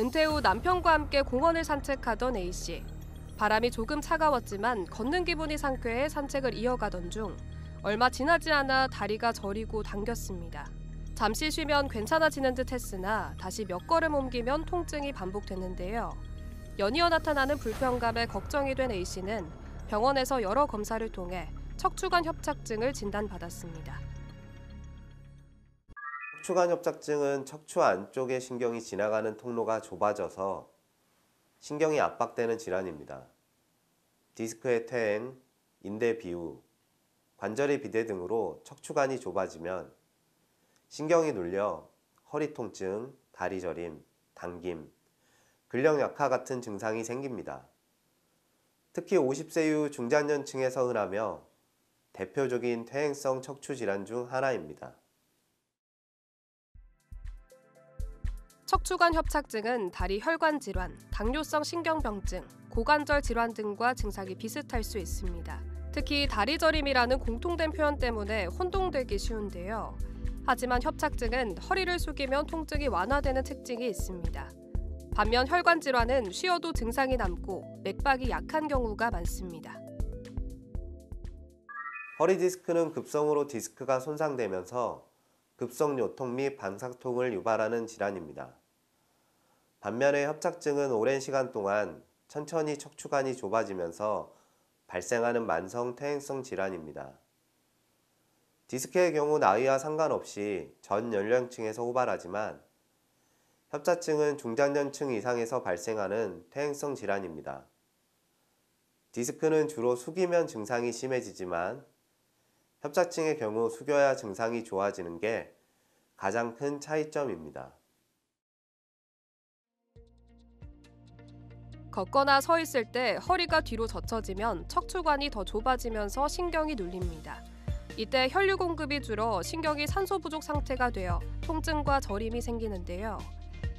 은퇴 후 남편과 함께 공원을 산책하던 A씨. 바람이 조금 차가웠지만 걷는 기분이 상쾌해 산책을 이어가던 중 얼마 지나지 않아 다리가 저리고 당겼습니다. 잠시 쉬면 괜찮아지는 듯 했으나 다시 몇 걸음 옮기면 통증이 반복됐는데요. 연이어 나타나는 불편감에 걱정이 된 A씨는 병원에서 여러 검사를 통해 척추관 협착증을 진단받았습니다. 척추관 협착증은 척추 안쪽의 신경이 지나가는 통로가 좁아져서 신경이 압박되는 질환입니다. 디스크의 퇴행, 인대 비우, 관절의 비대 등으로 척추관이 좁아지면 신경이 눌려 허리 통증, 다리 저림, 당김, 근력 약화 같은 증상이 생깁니다. 특히 50세 이후 중장년층에서 흔하며 대표적인 퇴행성 척추 질환 중 하나입니다. 척추관 협착증은 다리 혈관 질환, 당뇨성 신경병증, 고관절 질환 등과 증상이 비슷할 수 있습니다. 특히 다리 저림이라는 공통된 표현 때문에 혼동되기 쉬운데요. 하지만 협착증은 허리를 숙이면 통증이 완화되는 특징이 있습니다. 반면 혈관 질환은 쉬어도 증상이 남고 맥박이 약한 경우가 많습니다. 허리 디스크는 급성으로 디스크가 손상되면서 급성 요통 및 방사통을 유발하는 질환입니다. 반면에 협착증은 오랜 시간 동안 천천히 척추관이 좁아지면서 발생하는 만성 퇴행성 질환입니다. 디스크의 경우 나이와 상관없이 전 연령층에서 호발하지만 협착증은 중장년층 이상에서 발생하는 퇴행성 질환입니다. 디스크는 주로 숙이면 증상이 심해지지만 협착증의 경우 숙여야 증상이 좋아지는 게 가장 큰 차이점입니다. 걷거나 서 있을 때 허리가 뒤로 젖혀지면 척추관이 더 좁아지면서 신경이 눌립니다. 이때 혈류 공급이 줄어 신경이 산소 부족 상태가 되어 통증과 저림이 생기는데요.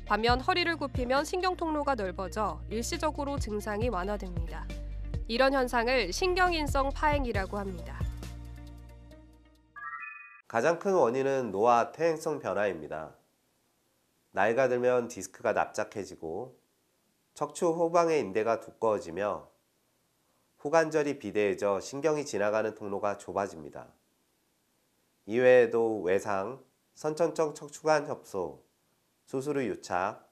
반면 허리를 굽히면 신경 통로가 넓어져 일시적으로 증상이 완화됩니다. 이런 현상을 신경인성 파행이라고 합니다. 가장 큰 원인은 노화 퇴행성 변화입니다. 나이가 들면 디스크가 납작해지고 척추 후방의 인대가 두꺼워지며 후관절이 비대해져 신경이 지나가는 통로가 좁아집니다. 이외에도 외상, 선천적 척추관 협소, 수술 후 유착,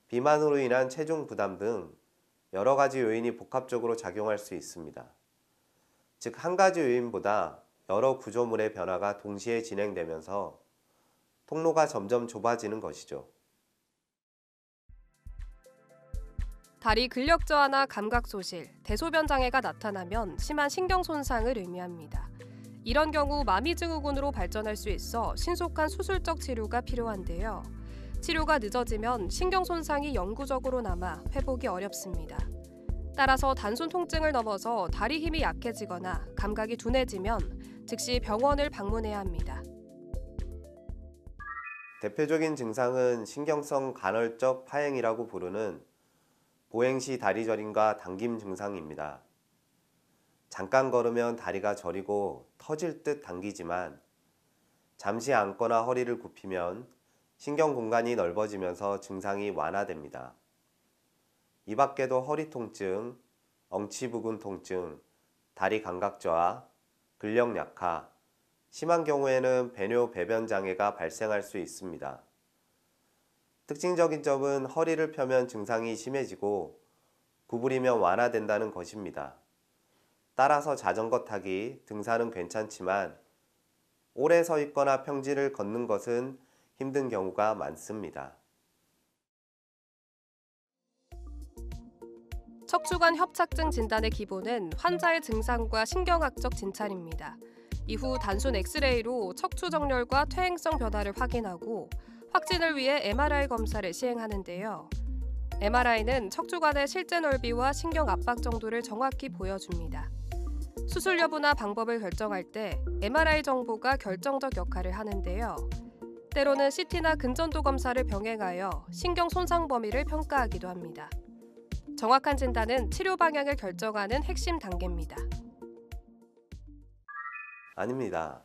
비만으로 인한 체중 부담 등 여러 가지 요인이 복합적으로 작용할 수 있습니다. 즉, 한 가지 요인보다 여러 구조물의 변화가 동시에 진행되면서 통로가 점점 좁아지는 것이죠. 다리 근력 저하나 감각 소실, 대소변 장애가 나타나면 심한 신경 손상을 의미합니다. 이런 경우 마미증후군으로 발전할 수 있어 신속한 수술적 치료가 필요한데요. 치료가 늦어지면 신경 손상이 영구적으로 남아 회복이 어렵습니다. 따라서 단순 통증을 넘어서 다리 힘이 약해지거나 감각이 둔해지면 즉시 병원을 방문해야 합니다. 대표적인 증상은 신경성 간헐적 파행이라고 부르는 보행시 다리 저림과 당김 증상입니다. 잠깐 걸으면 다리가 저리고 터질 듯 당기지만 잠시 앉거나 허리를 굽히면 신경 공간이 넓어지면서 증상이 완화됩니다. 이 밖에도 허리 통증, 엉치 부근 통증, 다리 감각 저하, 근력 약화, 심한 경우에는 배뇨 배변 장애가 발생할 수 있습니다. 특징적인 점은 허리를 펴면 증상이 심해지고 구부리면 완화된다는 것입니다. 따라서 자전거 타기, 등산은 괜찮지만 오래 서 있거나 평지를 걷는 것은 힘든 경우가 많습니다. 척추관 협착증 진단의 기본은 환자의 증상과 신경학적 진찰입니다. 이후 단순 엑스레이로 척추 정렬과 퇴행성 변화를 확인하고 확진을 위해 MRI 검사를 시행하는데요. MRI는 척추관의 실제 넓이와 신경 압박 정도를 정확히 보여줍니다. 수술 여부나 방법을 결정할 때 MRI 정보가 결정적 역할을 하는데요. 때로는 CT나 근전도 검사를 병행하여 신경 손상 범위를 평가하기도 합니다. 정확한 진단은 치료 방향을 결정하는 핵심 단계입니다. 아닙니다.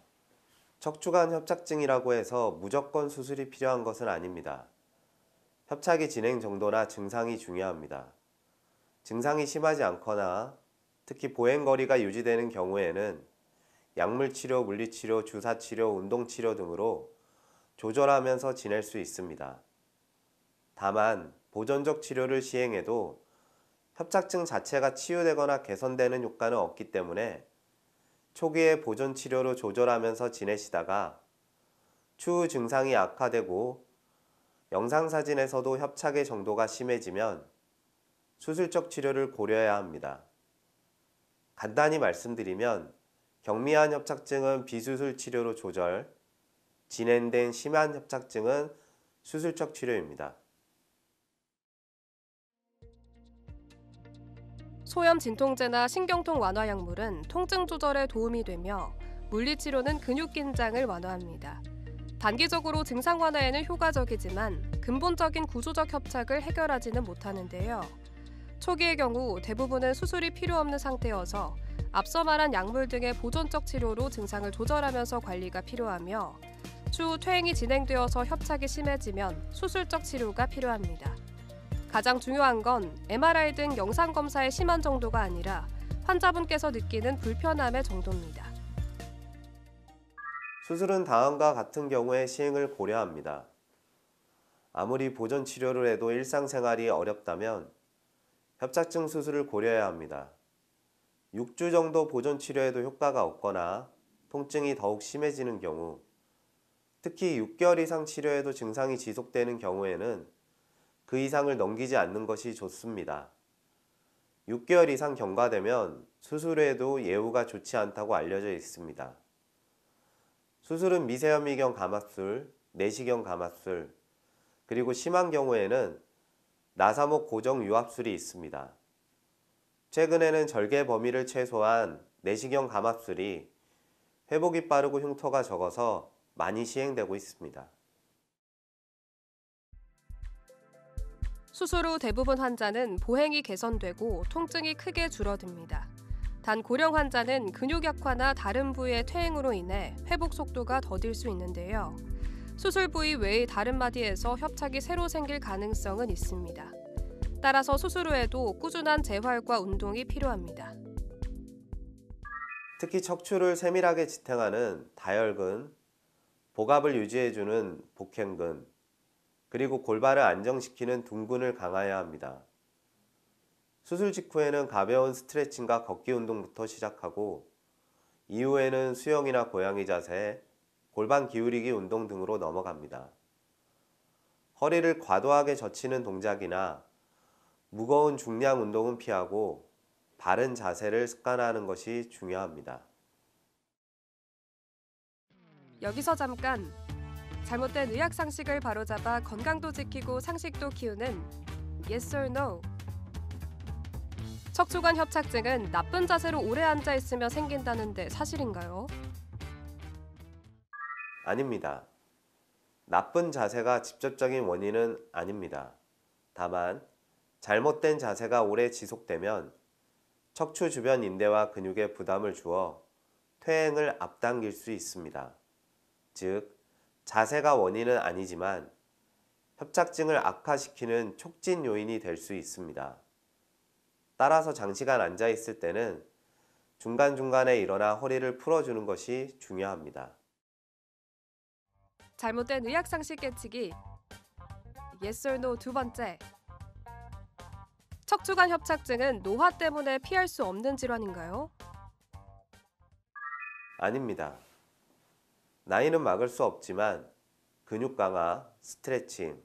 척추관 협착증이라고 해서 무조건 수술이 필요한 것은 아닙니다. 협착의 진행 정도나 증상이 중요합니다. 증상이 심하지 않거나 특히 보행거리가 유지되는 경우에는 약물치료, 물리치료, 주사치료, 운동치료 등으로 조절하면서 지낼 수 있습니다. 다만 보존적 치료를 시행해도 협착증 자체가 치유되거나 개선되는 효과는 없기 때문에 초기에 보존 치료로 조절하면서 지내시다가 추후 증상이 악화되고 영상사진에서도 협착의 정도가 심해지면 수술적 치료를 고려해야 합니다. 간단히 말씀드리면 경미한 협착증은 비수술 치료로 조절, 진행된 심한 협착증은 수술적 치료입니다. 소염 진통제나 신경통 완화 약물은 통증 조절에 도움이 되며 물리치료는 근육 긴장을 완화합니다. 단기적으로 증상 완화에는 효과적이지만 근본적인 구조적 협착을 해결하지는 못하는데요. 초기의 경우 대부분은 수술이 필요 없는 상태여서 앞서 말한 약물 등의 보존적 치료로 증상을 조절하면서 관리가 필요하며 추후 퇴행이 진행되어서 협착이 심해지면 수술적 치료가 필요합니다. 가장 중요한 건 MRI 등 영상검사의 심한 정도가 아니라 환자분께서 느끼는 불편함의 정도입니다. 수술은 다음과 같은 경우에 시행을 고려합니다. 아무리 보존 치료를 해도 일상생활이 어렵다면 협착증 수술을 고려해야 합니다. 6주 정도 보존 치료에도 효과가 없거나 통증이 더욱 심해지는 경우, 특히 6개월 이상 치료해도 증상이 지속되는 경우에는 그 이상을 넘기지 않는 것이 좋습니다. 6개월 이상 경과되면 수술 후에도 예후가 좋지 않다고 알려져 있습니다. 수술은 미세현미경 감압술, 내시경 감압술, 그리고 심한 경우에는 나사목 고정 유압술이 있습니다. 최근에는 절개 범위를 최소화한 내시경 감압술이 회복이 빠르고 흉터가 적어서 많이 시행되고 있습니다. 수술 후 대부분 환자는 보행이 개선되고 통증이 크게 줄어듭니다. 단 고령 환자는 근육 약화나 다른 부위의 퇴행으로 인해 회복 속도가 더딜 수 있는데요. 수술 부위 외의 다른 마디에서 협착이 새로 생길 가능성은 있습니다. 따라서 수술 후에도 꾸준한 재활과 운동이 필요합니다. 특히 척추를 세밀하게 지탱하는 다혈근, 복압을 유지해주는 복행근, 그리고 골반을 안정시키는 둔근을 강화해야 합니다. 수술 직후에는 가벼운 스트레칭과 걷기 운동부터 시작하고 이후에는 수영이나 고양이 자세, 골반 기울이기 운동 등으로 넘어갑니다. 허리를 과도하게 젖히는 동작이나 무거운 중량 운동은 피하고 바른 자세를 습관화하는 것이 중요합니다. 여기서 잠깐! 잘못된 의학 상식을 바로잡아 건강도 지키고 상식도 키우는 Yes or No. 척추관 협착증은 나쁜 자세로 오래 앉아 있으며 생긴다는데 사실인가요? 아닙니다. 나쁜 자세가 직접적인 원인은 아닙니다. 다만 잘못된 자세가 오래 지속되면 척추 주변 인대와 근육에 부담을 주어 퇴행을 앞당길 수 있습니다. 즉, 자세가 원인은 아니지만 협착증을 악화시키는 촉진 요인이 될 수 있습니다. 따라서 장시간 앉아 있을 때는 중간중간에 일어나 허리를 풀어주는 것이 중요합니다. 잘못된 의학 상식 깨치기 Yes or No 두 번째. 척추관 협착증은 노화 때문에 피할 수 없는 질환인가요? 아닙니다. 나이는 막을 수 없지만 근육 강화, 스트레칭,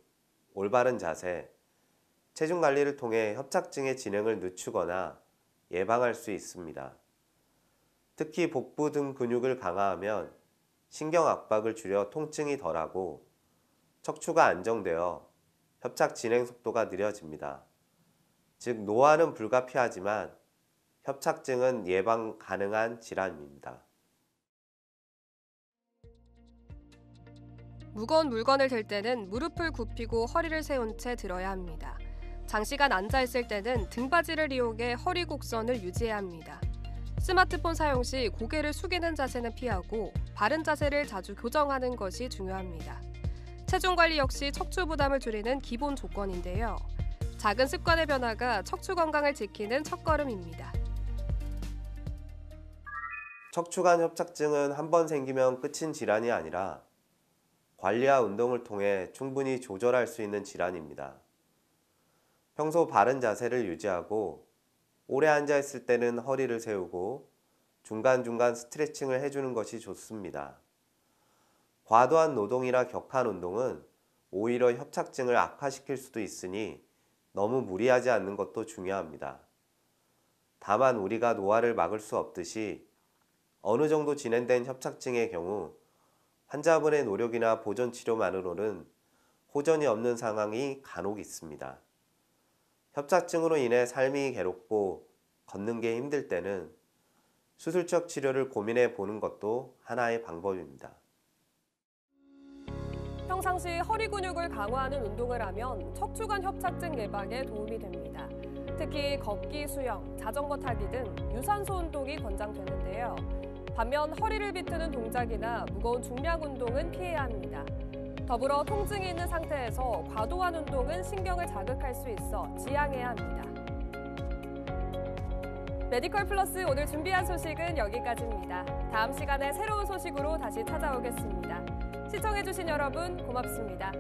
올바른 자세, 체중 관리를 통해 협착증의 진행을 늦추거나 예방할 수 있습니다. 특히 복부 등 근육을 강화하면 신경 압박을 줄여 통증이 덜하고 척추가 안정되어 협착 진행 속도가 느려집니다. 즉, 노화는 불가피하지만 협착증은 예방 가능한 질환입니다. 무거운 물건을 들 때는 무릎을 굽히고 허리를 세운 채 들어야 합니다. 장시간 앉아있을 때는 등받이를 이용해 허리 곡선을 유지해야 합니다. 스마트폰 사용 시 고개를 숙이는 자세는 피하고 바른 자세를 자주 교정하는 것이 중요합니다. 체중 관리 역시 척추 부담을 줄이는 기본 조건인데요. 작은 습관의 변화가 척추 건강을 지키는 첫걸음입니다. 척추관 협착증은 한 번 생기면 끝인 질환이 아니라 관리와 운동을 통해 충분히 조절할 수 있는 질환입니다. 평소 바른 자세를 유지하고 오래 앉아 있을 때는 허리를 세우고 중간중간 스트레칭을 해주는 것이 좋습니다. 과도한 노동이나 격한 운동은 오히려 협착증을 악화시킬 수도 있으니 너무 무리하지 않는 것도 중요합니다. 다만 우리가 노화를 막을 수 없듯이 어느 정도 진행된 협착증의 경우 환자분의 노력이나 보존 치료만으로는 호전이 없는 상황이 간혹 있습니다. 협착증으로 인해 삶이 괴롭고 걷는 게 힘들 때는 수술적 치료를 고민해 보는 것도 하나의 방법입니다. 평상시 허리 근육을 강화하는 운동을 하면 척추관 협착증 예방에 도움이 됩니다. 특히 걷기, 수영, 자전거 타기 등 유산소 운동이 권장되는데요. 반면 허리를 비트는 동작이나 무거운 중량 운동은 피해야 합니다. 더불어 통증이 있는 상태에서 과도한 운동은 신경을 자극할 수 있어 지양해야 합니다. 메디컬 플러스 오늘 준비한 소식은 여기까지입니다. 다음 시간에 새로운 소식으로 다시 찾아오겠습니다. 시청해주신 여러분 고맙습니다.